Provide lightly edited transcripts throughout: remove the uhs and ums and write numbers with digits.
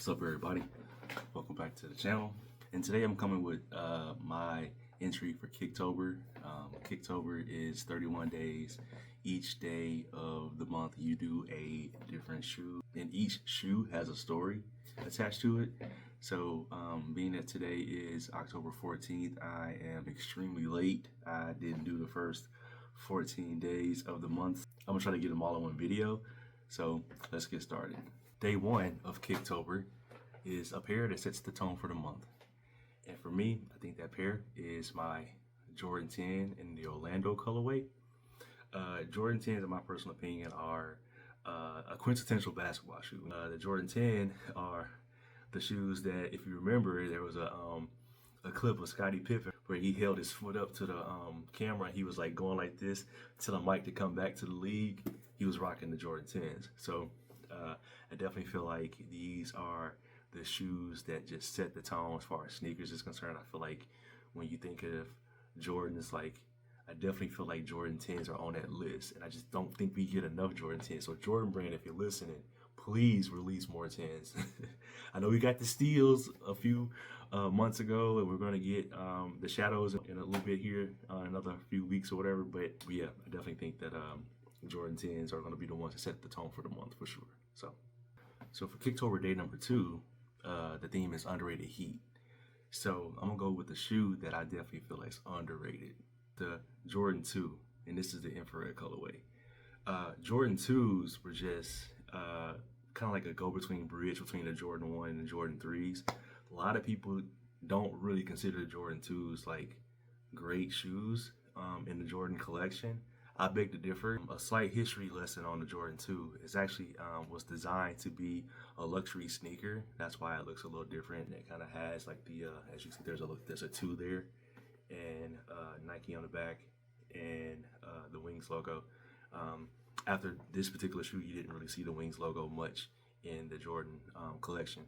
What's up, everybody? Welcome back to the channel. And today I'm coming with my entry for Kicktober. Kicktober is 31 days. Each day of the month you do a different shoe, and each shoe has a story attached to it. So being that today is October 14th, I am extremely late. I didn't do the first 14 days of the month. I'm gonna try to get them all in one video. So let's get started. Day one of Kicktober is a pair that sets the tone for the month. And for me, I think that pair is my Jordan 10 in the Orlando colorway. Jordan 10s, in my personal opinion, are a quintessential basketball shoe. The Jordan 10 are the shoes that, if you remember, there was a clip of Scottie Pippen where he held his foot up to the camera. He was like going like this, telling Mike to come back to the league. He was rocking the Jordan 10s. So I definitely feel like these are the shoes that just set the tone as far as sneakers is concerned. I feel like when you think of Jordans, like, I definitely feel like Jordan 10s are on that list, and I just don't think we get enough Jordan 10s. So Jordan brand, if you're listening, please release more 10s. I know we got the steals a few months ago, and we're going to get the shadows in a little bit here, another few weeks or whatever. But yeah, I definitely think that Jordan 10s are going to be the ones that set the tone for the month for sure. So for Kicktober day number 2, the theme is underrated heat. So I'm gonna go with the shoe that I definitely feel like is underrated, the Jordan 2, and this is the infrared colorway. Jordan 2s were just kind of like a go-between bridge between the Jordan 1 and the Jordan 3s. A lot of people don't really consider the Jordan 2s like great shoes in the Jordan collection. I beg to differ. A slight history lesson on the Jordan 2 is actually was designed to be a luxury sneaker. That's why it looks a little different. It kind of has like the, as you see, there's a 2 there, and Nike on the back, and the Wings logo. After this particular shoe, you didn't really see the Wings logo much in the Jordan collection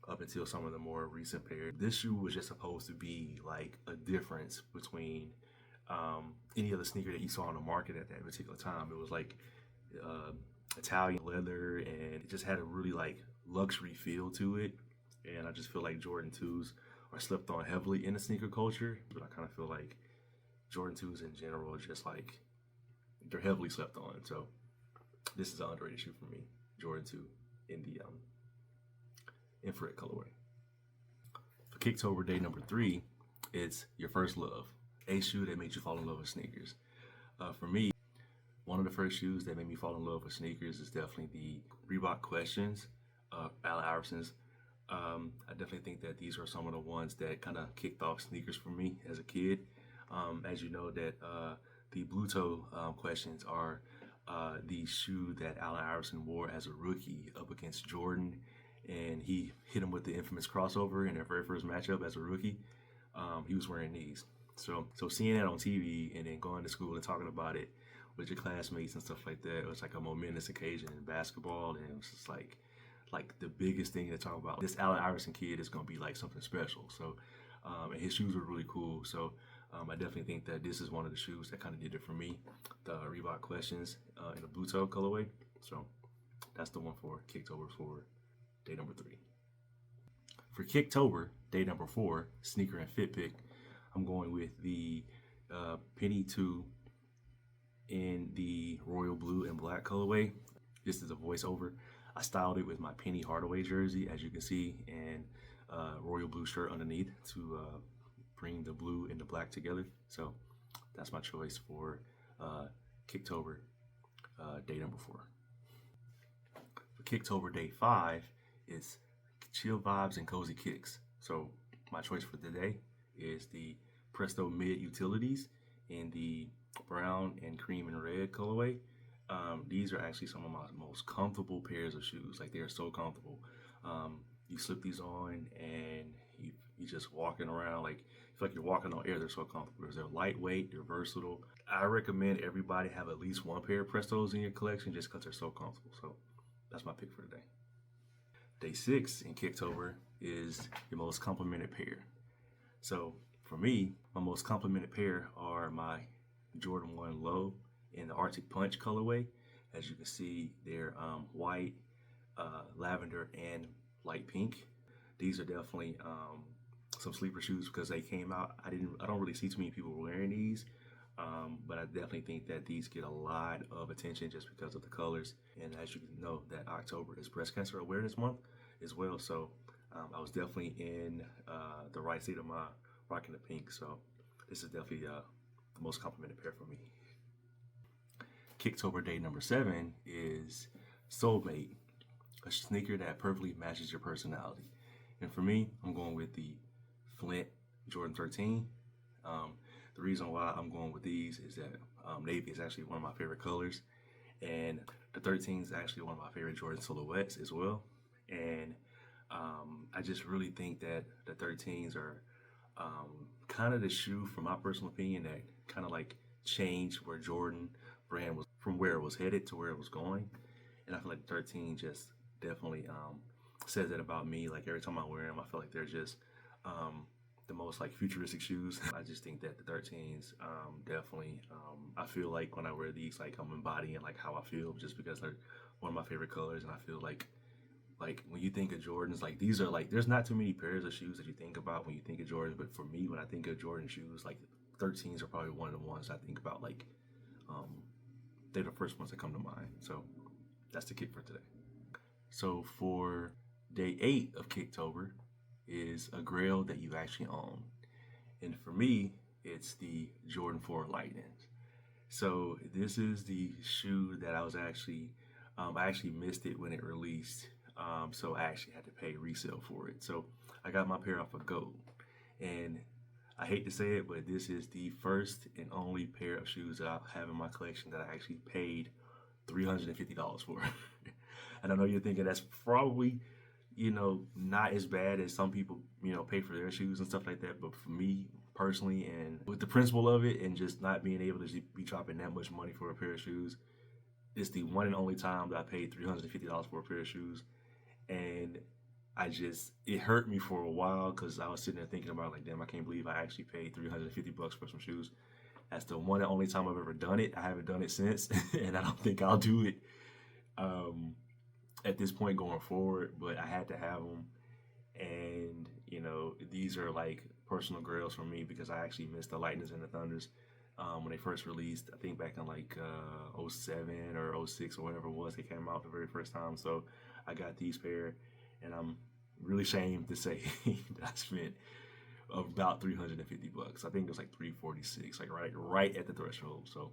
up until some of the more recent pairs. This shoe was just supposed to be like a difference between any other sneaker that you saw on the market at that particular time. It was like Italian leather, and it just had a really like luxury feel to it. And I just feel like Jordan 2s are slept on heavily in the sneaker culture, but I kind of feel like Jordan 2s in general are just like, they're heavily slept on. So this is an underrated shoe for me, Jordan 2 in the infrared colorway. For Kicktober day number 3, it's your first love, a shoe that made you fall in love with sneakers. For me, one of the first shoes that made me fall in love with sneakers is definitely the Reebok Questions, Allen Iversons. I definitely think that these are some of the ones that kind of kicked off sneakers for me as a kid. As you know, that the Blue Toe Questions are the shoe that Allen Iverson wore as a rookie up against Jordan, and he hit him with the infamous crossover in their very first matchup as a rookie. He was wearing these. So seeing that on TV and then going to school and talking about it with your classmates and stuff like that, it was like a momentous occasion in basketball, and it was just like the biggest thing to talk about. This Allen Iverson kid is gonna be like something special. So and his shoes were really cool. So I definitely think that this is one of the shoes that kind of did it for me, the Reebok Questions in the Blue Toe colorway. So that's the one for Kicktober for day number 3. For Kicktober day number 4, sneaker and fit pick, I'm going with the Penny 2 in the royal blue and black colorway. This is a voiceover. I styled it with my Penny Hardaway jersey, as you can see, and royal blue shirt underneath to bring the blue and the black together. So that's my choice for Kicktober day number 4. For Kicktober day 5, it's chill vibes and cozy kicks. So my choice for today is the Presto Mid Utilities in the brown and cream and red colorway. These are actually some of my most comfortable pairs of shoes. Like, they are so comfortable. You slip these on and you just walking around, like, you feel like you're walking on air. They're so comfortable. They're lightweight, they're versatile. I recommend everybody have at least one pair of Prestos in your collection just because they're so comfortable. So that's my pick for today. Day 6 in Kicktober is your most complimented pair. So for me, my most complimented pair are my Jordan 1 Low in the Arctic Punch colorway. As you can see, they're white, lavender, and light pink. These are definitely some sleeper shoes because they came out. I don't really see too many people wearing these, but I definitely think that these get a lot of attention just because of the colors. And as you know, that October is Breast Cancer Awareness Month as well. So I was definitely in the right state of mind rocking the pink. So this is definitely the most complimented pair for me. Kicktober day number 7 is Soulmate, a sneaker that perfectly matches your personality. And for me, I'm going with the Flint Jordan 13. The reason why I'm going with these is that navy is actually one of my favorite colors, and the 13 is actually one of my favorite Jordan silhouettes as well. And I just really think that the 13s are kind of the shoe, from my personal opinion, that kind of like changed where Jordan brand was from where it was headed to where it was going. And I feel like the 13 just definitely says that about me. Like every time I wear them, I feel like they're just the most like futuristic shoes. I just think that the 13s definitely, I feel like when I wear these, like I'm embodying like how I feel, just because they're one of my favorite colors. And I feel like when you think of Jordans, like these are like, there's not too many pairs of shoes that you think about when you think of Jordans, but for me, when I think of Jordan shoes, like 13s are probably one of the ones I think about. Like they're the first ones that come to mind. So that's the kick for today. So for day 8 of Kicktober is a grail that you actually own. And for me, it's the Jordan 4 Lightnings. So this is the shoe that I was actually, I actually missed it when it released. So I actually had to pay resale for it. So I got my pair off of Gold. And I hate to say it, but this is the first and only pair of shoes that I have in my collection that I actually paid $350 for. And I know you're thinking that's probably, not as bad as some people, pay for their shoes and stuff like that. But for me personally, and with the principle of it and just not being able to be dropping that much money for a pair of shoes, it's the one and only time that I paid $350 for a pair of shoes. And it hurt me for a while because I was sitting there thinking about like, damn, I can't believe I actually paid $350 for some shoes. That's the one and only time I've ever done it. I haven't done it since, and I don't think I'll do it at this point going forward, but I had to have them. And, these are like personal grails for me because I actually missed the Lightnings and the Thunders when they first released. I think back in like 07 or 06 or whatever it was, they came out the very first time. So I got these pair, and I'm really ashamed to say that I spent about $350. I think it was like 346, like right at the threshold. So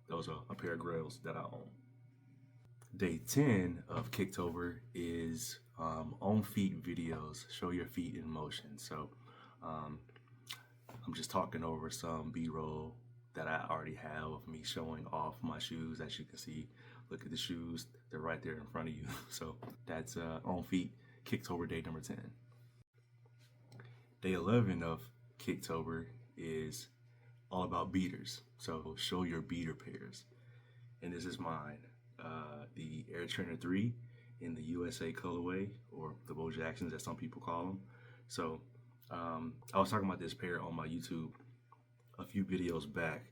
those are a pair of grails that I own. Day 10 of Kicktober is on feet videos, show your feet in motion. So I'm just talking over some B-roll that I already have of me showing off my shoes. As you can see, look at the shoes, they're right there in front of you. So that's on feet Kicktober day number 10. Day 11 of Kicktober is all about beaters. So show your beater pairs. And this is mine. The Air Trainer 3 in the USA colorway, or the Bo Jacksons as some people call them. So I was talking about this pair on my YouTube a few videos back.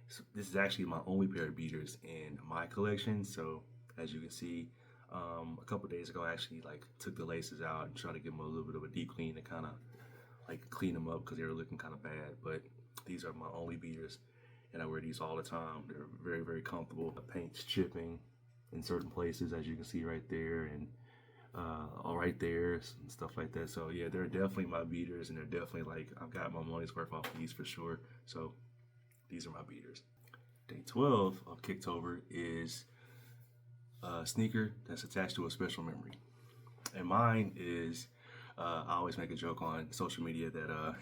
So this is actually my only pair of beaters in my collection. So as you can see, a couple days ago I actually like took the laces out and tried to give them a little bit of a deep clean to kind of like clean them up because they were looking kind of bad. But these are my only beaters, and I wear these all the time. They're very, very comfortable. The paint's chipping in certain places, as you can see right there, and all right there and stuff like that. So yeah, they're definitely my beaters, and they're definitely like, I've got my money's worth off of these for sure. So these are my beaters. Day 12 of Kicktober is a sneaker that's attached to a special memory, and mine is I always make a joke on social media that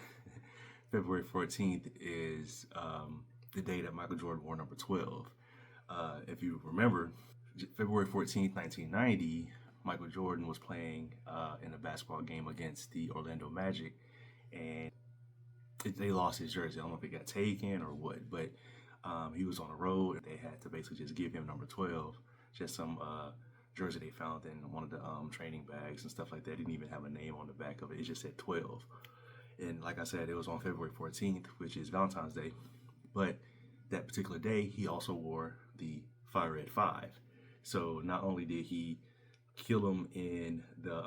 February 14th is the day that Michael Jordan wore number 12. If you remember, February 14th, 1990, Michael Jordan was playing in a basketball game against the Orlando Magic, and they lost his jersey. I don't know if it got taken or what, but he was on the road. They had to basically just give him number 12, just some jersey they found in one of the training bags and stuff like that. It didn't even have a name on the back of it. It just said 12. And like I said, it was on February 14th, which is Valentine's Day. But that particular day, he also wore the Fire Red 5. So not only did he kill him in the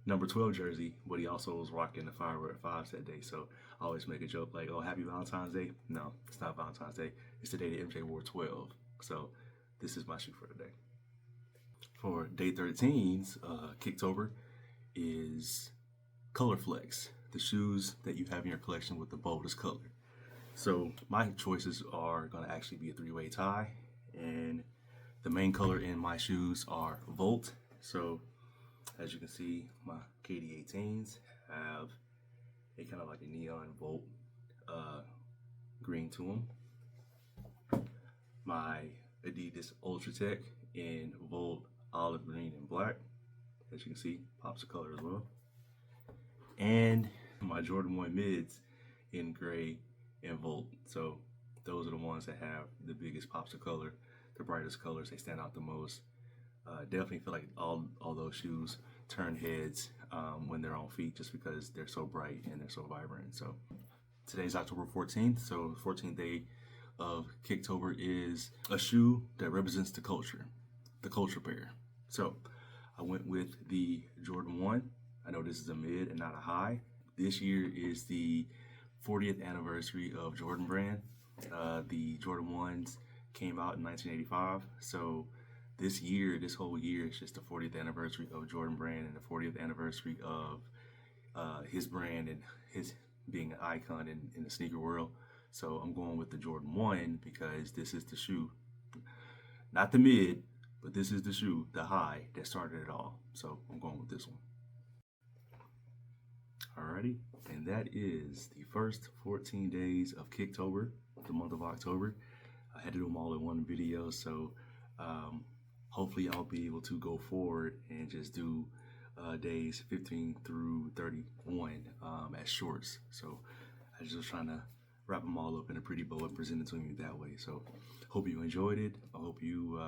number 12 jersey, but he also was rocking the Firewear 5s that day. So I always make a joke like, oh, happy Valentine's Day. No, it's not Valentine's Day. It's the day that MJ wore 12. So this is my shoe for today. For day 13's Kicktober is Color Flex, the shoes that you have in your collection with the boldest color. So my choices are going to actually be a three-way tie, and the main color in my shoes are Volt. So as you can see, my KD18s have a kind of like a neon Volt green to them. My Adidas Ultra Tech in Volt olive green and black, as you can see, pops of color as well. And my Jordan 1 mids in gray and Volt. So those are the ones that have the biggest pops of color, the brightest colors. They stand out the most. Definitely feel like all those shoes turn heads when they're on feet, just because they're so bright and they're so vibrant. So today's October 14th. So the 14th day of Kicktober is a shoe that represents the culture pair. So I went with the Jordan 1. I know this is a mid and not a high. This year is the 40th anniversary of Jordan Brand. The Jordan 1s came out in 1985. So this whole year is just the 40th anniversary of Jordan Brand and the 40th anniversary of his brand and his being an icon in the sneaker world. So I'm going with the Jordan 1 because this is the shoe, not the mid, but this is the shoe, the high, that started it all. So I'm going with this one. Alrighty, and that is the first 14 days of Kicktober, the month of October. I had to do them all in one video, so hopefully I'll be able to go forward and just do days 15 through 31 as shorts. So I was just trying to wrap them all up in a pretty bow and present it to you that way. So hope you enjoyed it. I hope you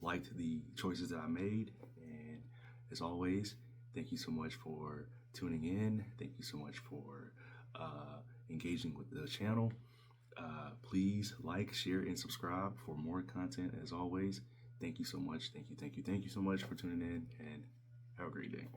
liked the choices that I made. And as always, thank you so much for tuning in. Thank you so much for engaging with the channel. Please like, share, and subscribe for more content. As always, thank you so much. Thank you so much for tuning in, and have a great day.